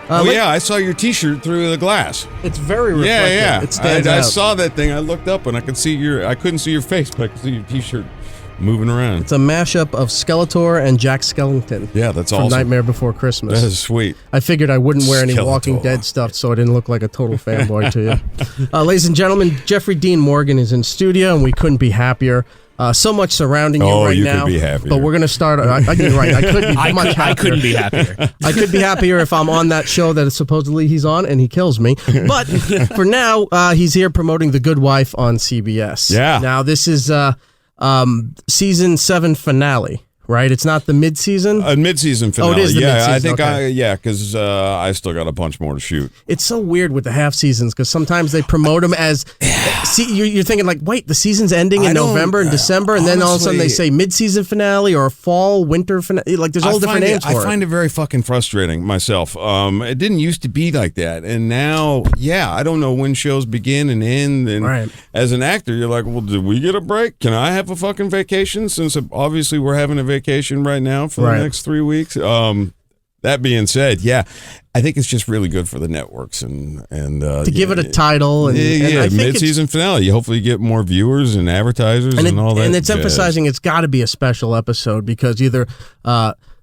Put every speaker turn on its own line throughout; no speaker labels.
I saw your T-shirt through the glass.
It's very reflective.
Yeah.
It stands out.
I saw that thing. I looked up and I couldn't see your face, but I could see your T-shirt moving around.
It's a mashup of Skeletor and Jack Skellington.
Yeah, that's
from
awesome.
Nightmare Before Christmas.
That is sweet.
I figured I wouldn't wear any
Skeletor.
Walking Dead stuff so I didn't look like a total fanboy to you. Ladies and gentlemen, Jeffrey Dean Morgan is in studio, and we couldn't be happier. So much surrounding you right
you
now.
could be happier.
But we're going to start. You're right. I could be much happier.
I couldn't be happier.
I could be happier if I'm on that show that supposedly he's on and he kills me. But for now, he's here promoting The Good Wife on CBS.
Yeah.
Now, this is season 7 finale, right? It's not the mid-season?
A mid-season finale.
Oh, it is the mid-season.
I think
okay.
because I still got a bunch more to shoot.
It's so weird with the half seasons because sometimes they promote them as. See, you're thinking like, wait, the season's ending in November and December, and then all of a sudden they say mid-season finale or fall, winter finale. Like there's all different names for it.
I find it very fucking frustrating myself. It didn't used to be like that, and now, I don't know when shows begin and end. And
right.
As an actor, you're like, well, did we get a break? Can I have a fucking vacation? Since obviously we're having a vacation right now for the next 3 weeks. That being said, I think it's just really good for the networks and
to give it a title and
mid-season finale. You hopefully get more viewers and advertisers and all that.
And it's emphasizing it's got to be a special episode because either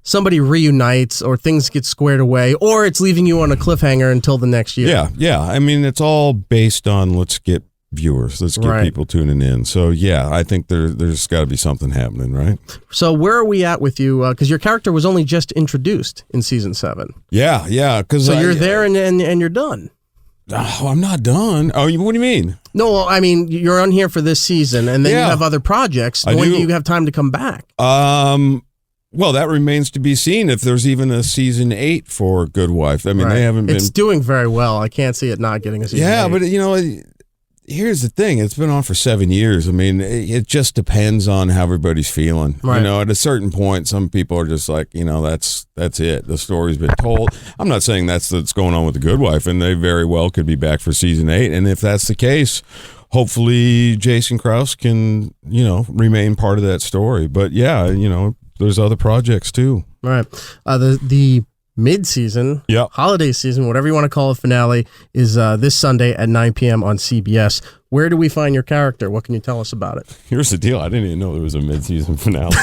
somebody reunites or things get squared away, or it's leaving you on a cliffhanger until the next year.
Yeah. I mean, it's all based on let's get viewers. Let's get people tuning in. So, I think there's got to be something happening, right?
So where are we at with you? Because your character was only just introduced in season 7.
Yeah.
So you're there and you're done.
Oh, I'm not done. Oh, what do you mean?
No, I mean, you're on here for this season, and then you have other projects. When do you have time to come back?
Well, that remains to be seen if there's even a season 8 for Good Wife. I mean, they haven't been...
It's doing very well. I can't see it not getting a season 8.
Yeah, but, here's the thing. It's been on for 7 years. I mean, it just depends on how everybody's feeling.
Right.
At a certain point, some people are just like, that's it. The story's been told. I'm not saying that's what's going on with The Good Wife, and they very well could be back for season 8. And if that's the case, hopefully Jason Krause can, remain part of that story. But there's other projects too.
Right. The mid-season, holiday season, whatever you want to call it, finale is this Sunday at 9 p.m. on CBS. Where do we find your character? What can you tell us about it?
Here's the deal. I didn't even know there was a mid-season finale.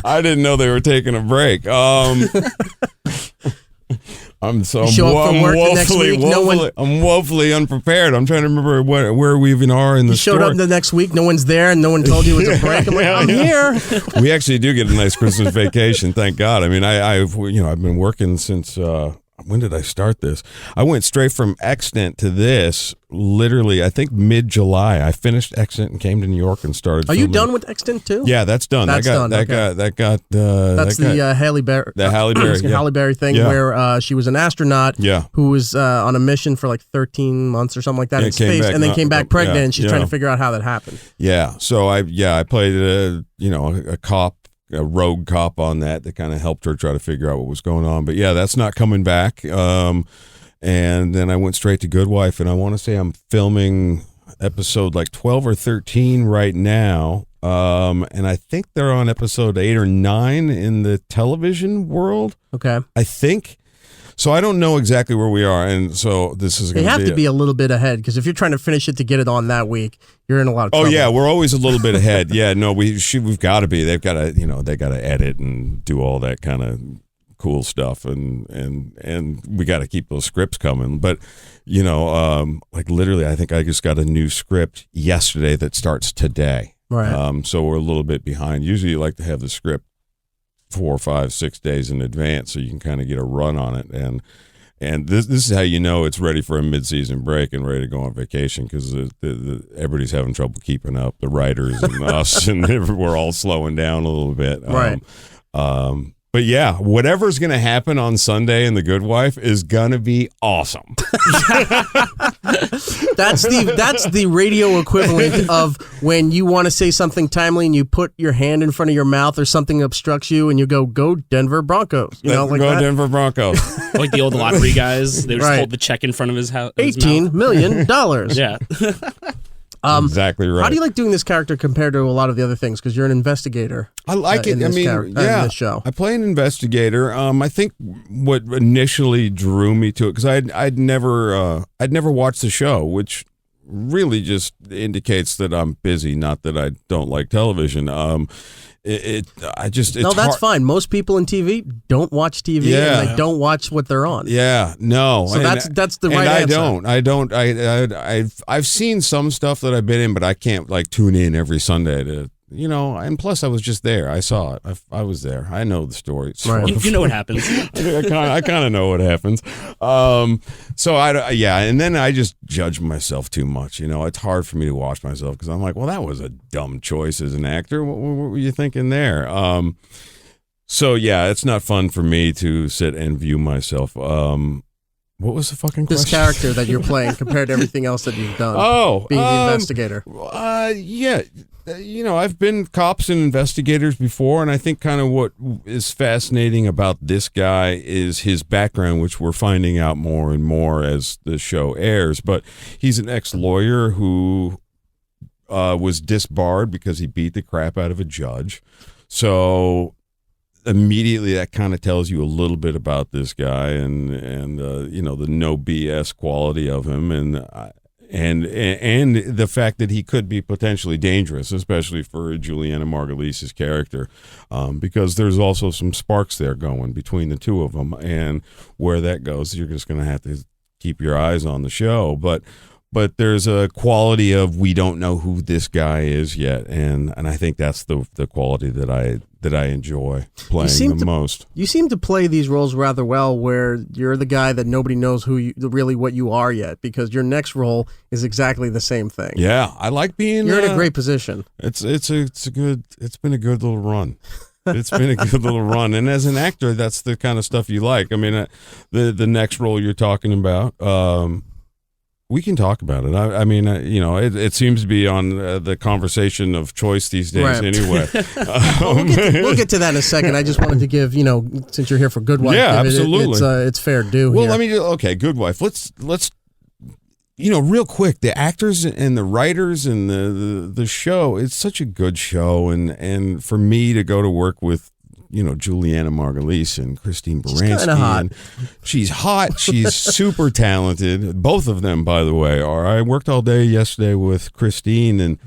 I didn't know they were taking a break. I'm woefully unprepared. I'm trying to remember where we even are in the story.
You showed up the next week, no one's there, and no one told you it was a break. I'm like, I'm here.
We actually do get a nice Christmas vacation, thank God. I mean, I've been working since when did I start this? I went straight from Extant to this, literally, I think mid-July. I finished Extant and came to New York and started filming.
Are you done with Extant too?
Yeah, that's done.
That's done.
That's
the Halle Berry.
The Halle Berry.
Halle Berry thing where she was an astronaut who was on a mission for like 13 months or something like that in space, and then came back pregnant, and she's trying to figure out how that happened. Yeah.
So I played a cop, a rogue cop on that kind of helped her try to figure out what was going on. But that's not coming back. And then I went straight to Good Wife, and I want to say I'm filming episode like 12 or 13 right now. And I think they're on episode 8 or 9 in the television world.
Okay.
I think. So I don't know exactly where we are, and so this is going
to be a little bit ahead, because if you're trying to finish it to get it on that week, you're in a lot of trouble.
Oh yeah, we're always a little bit ahead. Yeah, no, we've got to be. They've got to, they got to edit and do all that kind of cool stuff, and we got to keep those scripts coming. But like literally, I think I just got a new script yesterday that starts today.
Right.
So we're a little bit behind. Usually, you like to have the script 4, 5, 6 days in advance, so you can kind of get a run on it. And this is how it's ready for a mid-season break and ready to go on vacation, because everybody's having trouble keeping up. The writers and us, and we're all slowing down a little bit.
Right.
But whatever's going to happen on Sunday in The Good Wife is going to be awesome.
That's the radio equivalent of when you want to say something timely and you put your hand in front of your mouth or something obstructs you and you go Denver Broncos.
Go Denver Broncos.
Like the old lottery guys. They just hold the check in front of his house.
$18 million.
Yeah.
Exactly right.
How do you like doing this character compared to a lot of the other things? Because you're an investigator.
I like it. In this show. I play an investigator. I think what initially drew me to it, because I'd never watched the show, which really just indicates that I'm busy, not that I don't like television.
That's fine. Most people in TV don't watch TV and they don't watch what they're on.
Yeah, no.
So that's the right answer.
I don't. I've seen some stuff that I've been in, but I can't like tune in every Sunday to. And plus I was just there. I saw it. I was there. I know the story.
Right. You know what happens.
I kind of know what happens. So and then I just judge myself too much. It's hard for me to watch myself because I'm like, well, that was a dumb choice as an actor. What were you thinking there? So it's not fun for me to sit and view myself. What was the fucking question?
This character that you're playing compared to everything else that you've done. Being the investigator.
I've been cops and investigators before, and I think kind of what is fascinating about this guy is his background, which we're finding out more and more as the show airs. But he's an ex-lawyer who was disbarred because he beat the crap out of a judge. So immediately that kind of tells you a little bit about this guy and the no BS quality of him and the fact that he could be potentially dangerous, especially for Juliana Margulies' character, because there's also some sparks there going between the two of them, and where that goes, you're just going to have to keep your eyes on the show. But there's a quality of we don't know who this guy is yet, and I think that's the quality that I enjoy playing the most.
You seem to play these roles rather well, where you're the guy that nobody knows really what you are yet, because your next role is exactly the same thing.
Yeah, I like being.
You're in a great position.
It's been a good little run. It's been a good little run, and as an actor, that's the kind of stuff you like. I mean, the next role you're talking about. We can talk about it. I mean, it seems to be on the conversation of choice these days, right. Anyway.
We'll get to that in a second. I just wanted to give, since you're here for Good Wife,
absolutely,
it's fair due.
Well,
here.
Good Wife. Let's real quick. The actors and the writers and the show. It's such a good show, and for me to go to work with. Juliana Margulies and Christine Baranski.
She's kind of hot.
She's hot. She's super talented. Both of them, by the way, are. I worked all day yesterday with Christine, and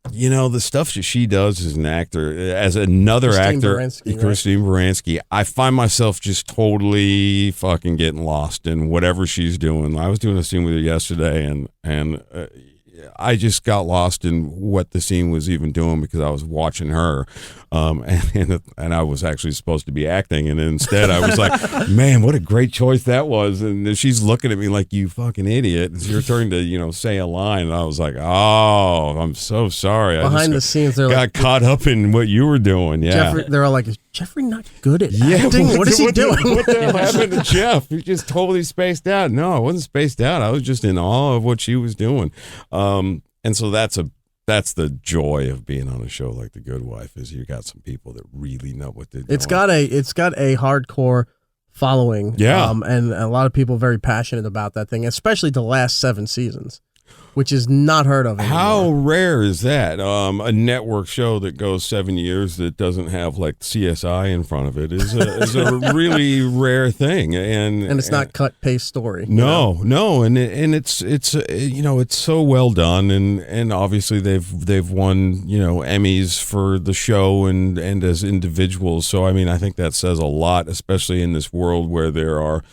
the stuff that she does as an actor, as another Christine Baranski, I find myself just totally fucking getting lost in whatever she's doing. I was doing a scene with her yesterday, and I just got lost in what the scene was even doing because I was watching her, and I was actually supposed to be acting, and instead I was like, man, what a great choice that was. And she's looking at me like, you fucking idiot. It's your turn to say a line, and I was like, oh, I'm so sorry.
Behind the scenes, they're
got caught up in what you were doing. Yeah,
they're all like, is Jeffrey not good at acting? What is he doing?
What the hell happened to Jeff? He just totally spaced out. No, I wasn't spaced out. I was just in awe of what she was doing. And so that's the joy of being on a show like The Good Wife, is you got some people that really know what they're doing.
It's got a hardcore following.
Yeah.
And a lot of people very passionate about that thing, especially the last 7 seasons, which is not heard of anymore.
How rare is that? A network show that goes 7 years that doesn't have like CSI in front of it is a really rare thing, and
it's not cut paste story.
No, and it's it's so well done, and obviously they've won Emmys for the show and as individuals. So I mean, I think that says a lot, especially in this world where there are.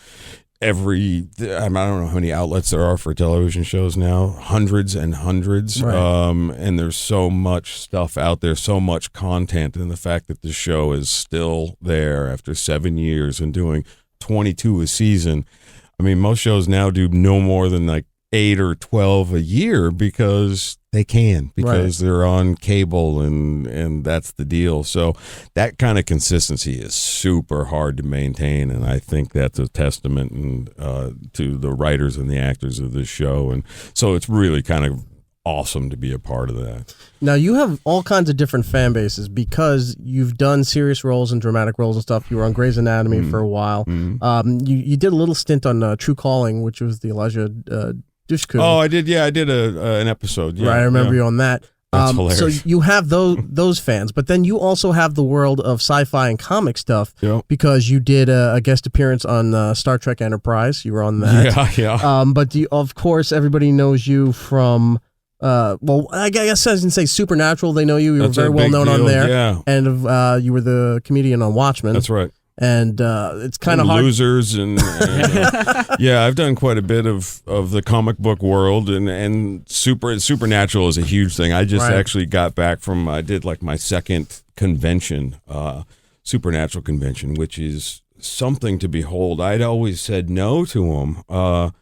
I don't know how many outlets there are for television shows now, hundreds and hundreds.
Right.
And there's so much stuff out there, so much content. And the fact that the show is still there after 7 years and doing 22 a season. I mean, most shows now do no more than like 8 or 12 a year because they can, because they're on cable and that's the deal. So that kind of consistency is super hard to maintain, and I think that's a testament to the writers and the actors of this show. And so it's really kind of awesome to be a part of that.
Now, you have all kinds of different fan bases because you've done serious roles and dramatic roles and stuff. You were on Grey's Anatomy for a while. You did a little stint on True Calling, which was the Elijah Oh,
I did. Yeah, I did an episode. Yeah,
right, I remember you on that.
That's hilarious.
So you have those fans, but then you also have the world of sci-fi and comic stuff because you did a guest appearance on Star Trek Enterprise. You were on that.
Yeah.
But of course, everybody knows you from, I guess I didn't say Supernatural. They know you. You were very well known on there.
Yeah.
And you were the comedian on Watchmen.
That's right.
And it's kind of hard.
Losers and yeah, I've done quite a bit of the comic book world and Supernatural is a huge thing. I just actually got back from I did like my second convention, Supernatural convention, which is something to behold. I'd always said no to them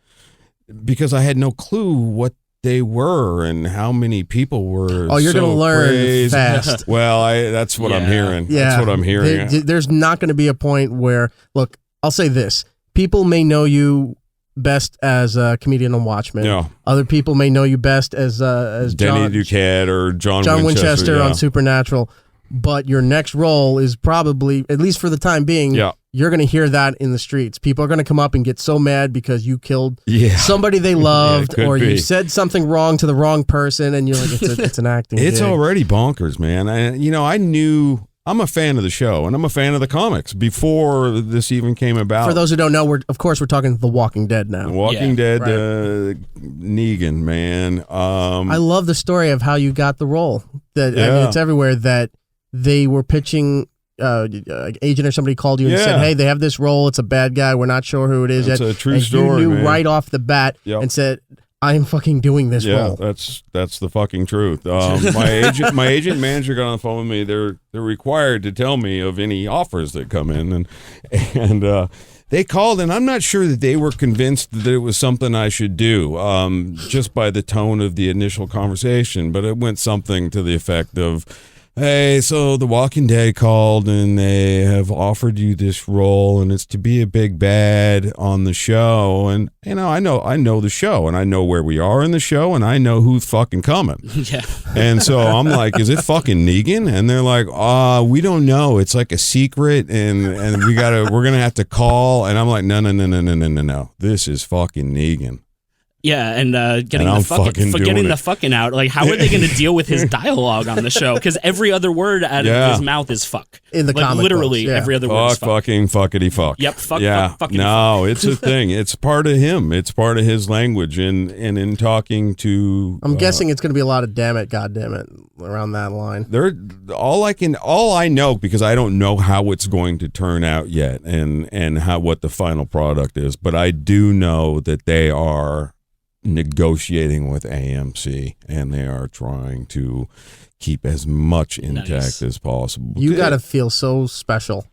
because I had no clue what they were and how many people were.
Oh, you're
so
going to learn
crazy.
fast.
Well, that's what I'm hearing.
Yeah.
That's what I'm hearing.
There's not going to be a point where, look, I'll say this. People may know you best as a comedian on Watchmen.
Yeah.
Other people may know you best as
Denny Duquette or John
Winchester on Supernatural. But your next role is probably, at least for the time being, you're going to hear that in the streets. People are going to come up and get so mad because you killed somebody they loved or you said something wrong to the wrong person, and you're like, it's an acting
It's
gig.
already bonkers, man. I knew I'm a fan of the show, and I'm a fan of the comics before this even came about.
For those who don't know, we're talking The Walking Dead now.
Walking Dead, Negan, man.
I love the story of how you got the role. I mean, it's everywhere that they were pitching. Agent or somebody called you and said, "Hey, they have this role. It's a bad guy. We're not sure who it is
yet." It's a true story.
You knew
man.
right off the bat and said, "I am fucking doing this role."
That's the fucking truth. My agent manager got on the phone with me. They're required to tell me of any offers that come in, and they called, and I'm not sure that they were convinced that it was something I should do, just by the tone of the initial conversation. But it went something to the effect of, "Hey, so The Walking Dead called and they have offered you this role and it's to be a big bad on the show. And, I know the show and I know where we are in the show and I know who's fucking coming."
Yeah.
And so I'm like, "Is it fucking Negan?" And they're like, "We don't know. It's like a secret and we're going to have to call." And I'm like, no. This is fucking Negan.
Yeah, and getting
and
the fucking out. Like, how are they going to deal with his dialogue on the show? Because every other word out of his mouth is fuck.
In the comic
literally
books,
every other word is fuck.
Fucking fuckity fuck.
Yep, fuck, fucking
No, it's a thing. It's part of him. It's part of his language. And in talking to...
I'm guessing it's going to be a lot of damn it, God damn it, around that line.
All I know, because I don't know how it's going to turn out yet and what the final product is, but I do know that they are negotiating with AMC and they are trying to keep as much intact as possible.
You got to feel so special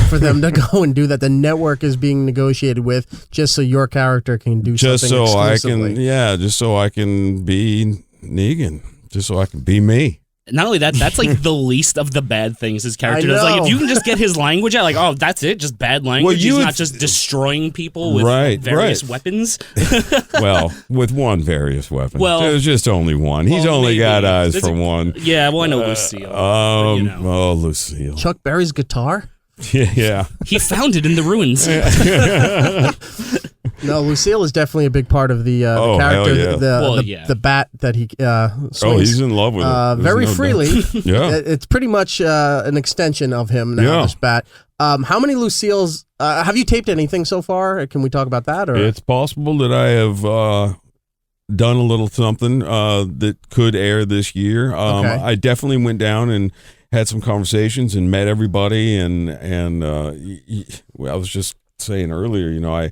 for them to go and do that. The network is being negotiated with just so your character can do something exclusively.
Just so I can be Negan, just so I can be me.
Not only that, that's like the least of the bad things his character does. Like, if you can just get his language out, like, oh, that's it, just bad language. He's not just destroying people with various weapons.
Well, with one various weapon.
Well,
there's just only one. He's only got eyes for one.
Yeah, well, I know Lucille.
Oh, Lucille.
Chuck Berry's guitar?
Yeah.
He found it in the ruins.
No, Lucille is definitely a big part of the character. The bat that he swings.
Oh, he's in love with it.
Very freely.
Yeah.
It's pretty much an extension of him now, this bat. How many Lucilles, have you taped anything so far? Can we talk about that? Or?
It's possible that I have done a little something that could air this year. I definitely went down and had some conversations and met everybody. And I was just saying earlier,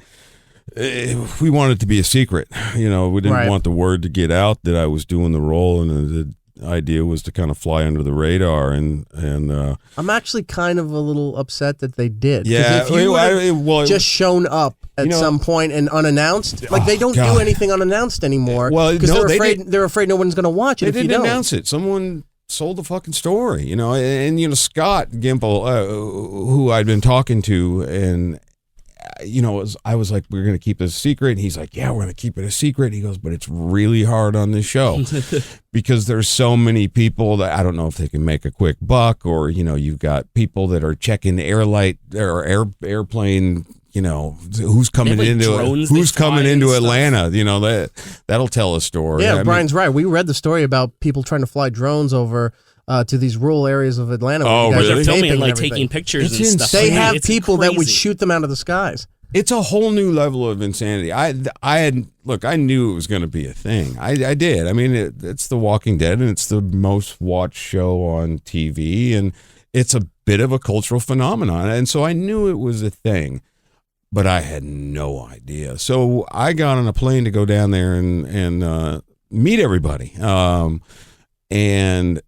we wanted it to be a secret. We didn't want the word to get out that I was doing the role, and the idea was to kind of fly under the radar. And
I'm actually kind of a little upset that they did.
Yeah,
if you just shown up at some point and unannounced, like they don't do anything unannounced anymore. Well, because they're afraid no one's going to watch it.
They didn't announce it. Someone sold the fucking story, and Scott Gimple, who I'd been talking to, and I was like, we're going to keep this a secret. And he's like, yeah, we're going to keep it a secret. He goes, but it's really hard on this show because there's so many people that I don't know if they can make a quick buck, or, you've got people that are checking airplane who's coming into Atlanta. That'll tell a story.
Yeah, Brian's right. We read the story about people trying to fly drones over to these rural areas of Atlanta.
Oh, really?
They're filming and taking pictures and stuff.
They have people that would shoot them out of the skies.
It's a whole new level of insanity. I knew it was going to be a thing. I did. I mean, it's The Walking Dead, and it's the most watched show on TV, and it's a bit of a cultural phenomenon, and so I knew it was a thing, but I had no idea. So I got on a plane to go down there and meet everybody, and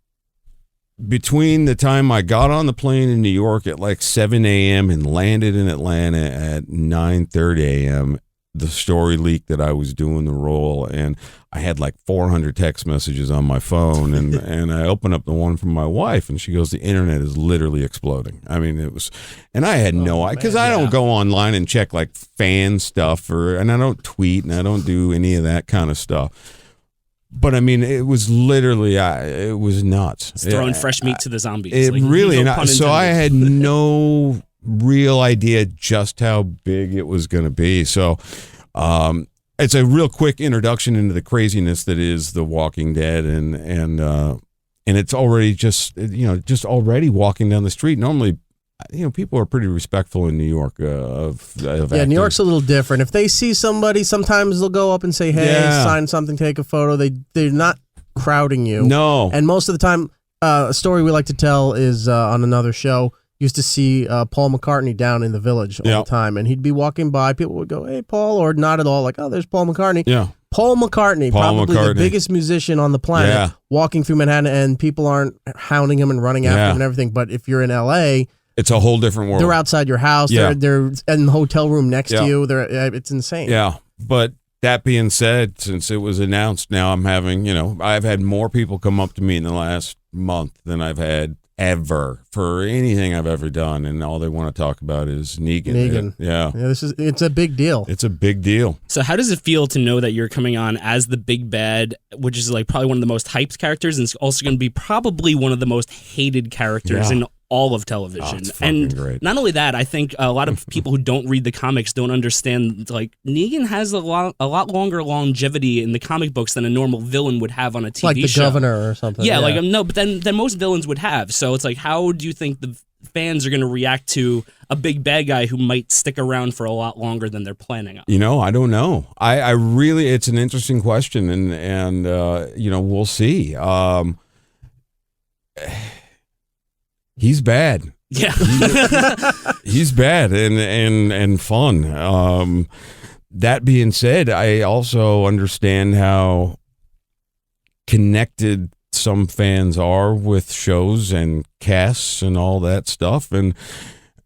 between the time I got on the plane in New York at like 7 a.m. and landed in Atlanta at 9:30 a.m., the story leaked that I was doing the role, and I had like 400 text messages on my phone, and I opened up the one from my wife, and she goes, "The internet is literally exploding." I mean, it was, and I had no idea, because I don't go online and check like fan stuff, and I don't tweet, and I don't do any of that kind of stuff. But I mean, it was literally, it was nuts.
It's throwing fresh meat to the zombies.
It really, so I had no real idea just how big it was going to be. So it's a real quick introduction into the craziness that is The Walking Dead, and it's already just already walking down the street. Normally, people are pretty respectful in New York of actors.
New York's a little different. If they see somebody, sometimes they'll go up and say, "Hey, sign something, take a photo." They're not crowding you.
No.
And most of the time, a story we like to tell is on another show. Used to see Paul McCartney down in the Village all the time, and he'd be walking by. People would go, "Hey, Paul," or not at all, like, "Oh, there's Paul McCartney."
Yeah.
Paul McCartney, probably the biggest musician on the planet, walking through Manhattan, and people aren't hounding him and running after him and everything. But if you're in L.A.,
it's a whole different world.
They're outside your house.
Yeah.
They're in the hotel room next to you. It's insane.
Yeah. But that being said, since it was announced, now I'm having, I've had more people come up to me in the last month than I've had ever for anything I've ever done, and all they want to talk about is Negan.
It's a big deal.
It's a big deal.
So how does it feel to know that you're coming on as the big bad, which is like probably one of the most hyped characters, and it's also going to be probably one of the most hated characters in all of television?
And great.
Not only that, I think a lot of people who don't read the comics don't understand, like, Negan has a lot longer longevity in the comic books than a normal villain would have on a TV show.
Like the Governor or something.
Yeah, like, no, but then most villains would have. So it's like, how do you think the fans are going to react to a big bad guy who might stick around for a lot longer than they're planning on?
I don't know. I really, it's an interesting question, and we'll see. He's bad.
Yeah.
He's bad and fun. That being said, I also understand how connected some fans are with shows and casts and all that stuff. And,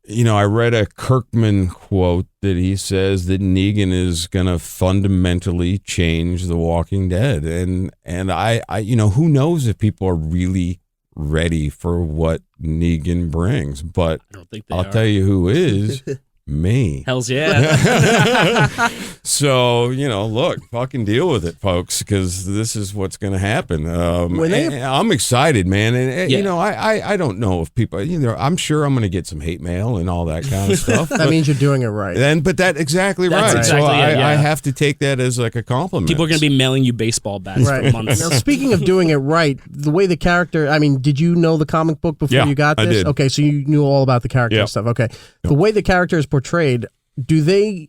I read a Kirkman quote that he says that Negan is going to fundamentally change The Walking Dead. And I who knows if people are really ready for what Negan brings, but
I don't think
I'll tell you who is. Me.
Hells yeah.
So, look, fucking deal with it, folks, because this is what's going to happen. I'm excited, man. And, I don't know if people, I'm sure I'm going to get some hate mail and all that kind of stuff.
That means you're doing it right.
But that's exactly right.
Exactly
so
it,
I have to take that as like a compliment.
People are going to be mailing you baseball bats for months.
Now, speaking of doing it right, the way the character, did you know the comic book before you got this?
I did.
Okay, so you knew all about the character and stuff. Okay. The way the character is portrayed, do they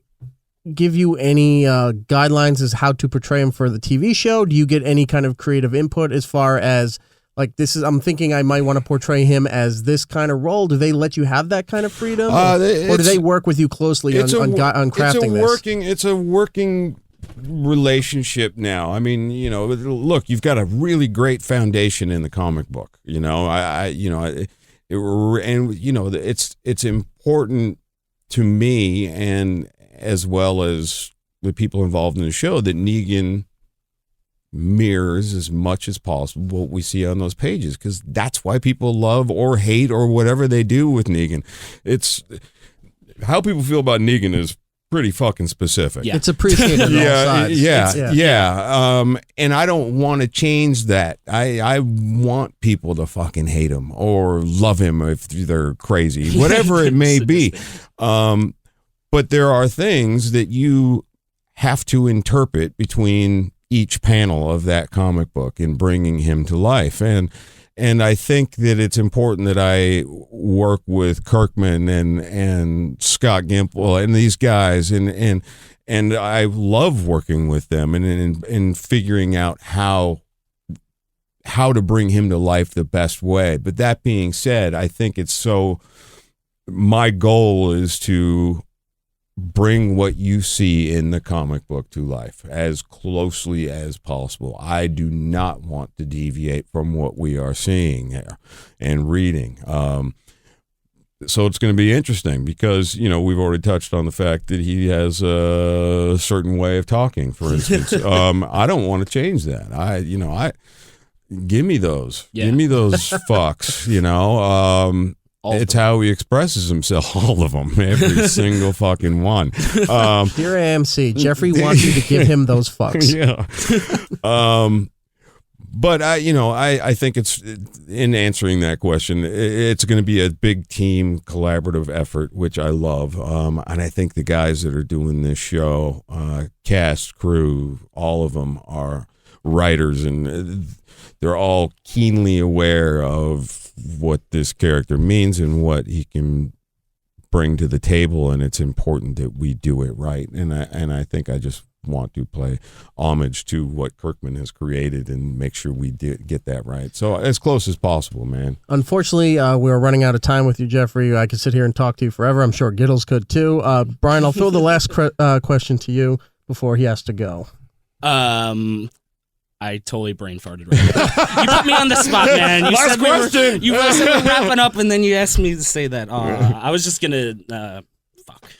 give you any guidelines as how to portray him for the TV show? Do you get any kind of creative input as far as, like, I'm thinking I might want to portray him as this kind of role? Do they let you have that kind of freedom? Or do they work with you closely on crafting this?
It's a working relationship now. Look, you've got a really great foundation in the comic book. It's important to me, and as well as the people involved in the show, that Negan mirrors as much as possible what we see on those pages, because that's why people love or hate or whatever they do with Negan. It's how people feel about Negan is pretty fucking specific.
Yeah. It's appreciated on all sides.
And I don't want to change that. I want people to fucking hate him or love him if they're crazy, whatever it may be. But there are things that you have to interpret between each panel of that comic book in bringing him to life. And I think that it's important that I work with Kirkman and Scott Gimple and these guys, and I love working with them and figuring out how to bring him to life the best way. But that being said, I think my goal is to bring what you see in the comic book to life as closely as possible. I do not want to deviate from what we are seeing here and reading. So it's going to be interesting because, we've already touched on the fact that he has a certain way of talking, for instance. I don't want to change that. Give me those. Yeah. Give me those fucks, It's how he expresses himself, all of them, every single fucking one.
Dear AMC, Jeffrey wants you to give him those fucks.
Yeah. But I think it's, in answering that question, it's going to be a big team collaborative effort, which I love. And I think the guys that are doing this show, cast, crew, all of them are writers, and they're all keenly aware of what this character means and what he can bring to the table, and it's important that we do it right. And I think I just want to play homage to what Kirkman has created and make sure we get that right. So as close as possible, man.
Unfortunately, we're running out of time with you, Jeffrey. I could sit here and talk to you forever. I'm sure Giddles could too. Brian, I'll throw the last question to you before he has to go.
I totally brain farted right now. You put me on the spot, man. You said we were wrapping up, and then you asked me to say that. I was just gonna fuck.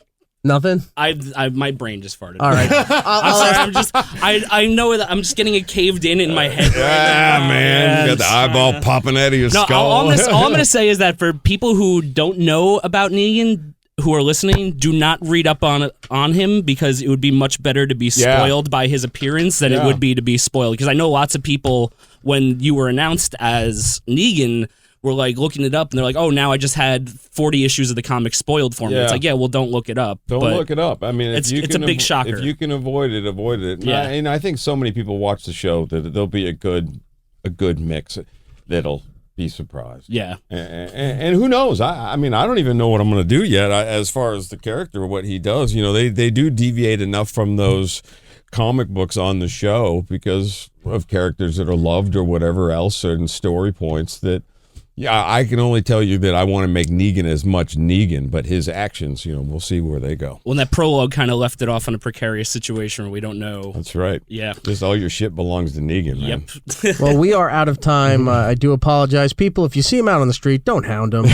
Nothing.
My brain just farted.
All right.
I'm sorry. I know that I'm just getting it caved in my head.
Yeah, man. You got the eyeball popping out of your skull.
All I'm gonna say is that for people who don't know about Negan, who are listening, do not read up on him, because it would be much better to be spoiled by his appearance than it would be to be spoiled. Because I know lots of people, when you were announced as Negan, were like looking it up, and they're like, "Oh, now I just had 40 issues of the comic spoiled for me." It's like, well, don't look it up.
Don't look it up. I mean,
it's a big shocker.
If you can avoid it, avoid it.
Yeah.
And I think so many people watch the show that there'll be a good mix that'll be surprised.
Yeah.
And who knows? I mean, I don't even know what I'm going to do yet as far as the character, what he does. They do deviate enough from those comic books on the show because of characters that are loved or whatever else, and story points that, I can only tell you that I want to make Negan as much Negan, but his actions, we'll see where they go.
Well, that prologue kind of left it off in a precarious situation where we don't know.
That's right.
Yeah.
Just all your shit belongs to Negan, man.
Yep.
Well, we are out of time. I do apologize. People, if you see him out on the street, don't hound him.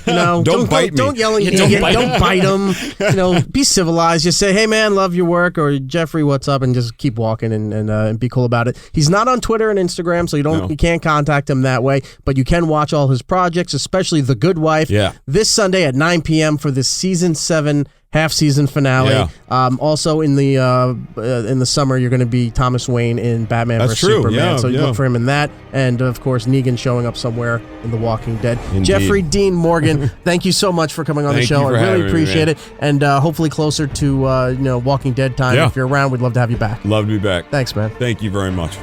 Don't bite me.
Don't yell at Negan. Don't bite him. Be civilized. Just say, hey, man, love your work, or Jeffrey, what's up, and just keep walking and be cool about it. He's not on Twitter and Instagram, so you can't contact him that way, but you can watch all his projects, especially The Good Wife, this Sunday at 9 p.m. for this season 7 half-season finale. Yeah. Also in the summer, you're going to be Thomas Wayne in Batman vs. Superman. So you look for him in that. And, of course, Negan showing up somewhere in The Walking Dead.
Indeed.
Jeffrey Dean Morgan, thank you so much for coming on the show. I really appreciate it. And hopefully closer to Walking Dead time. If you're around, we'd love to have you back.
Love to be back.
Thanks, man.
Thank you very much.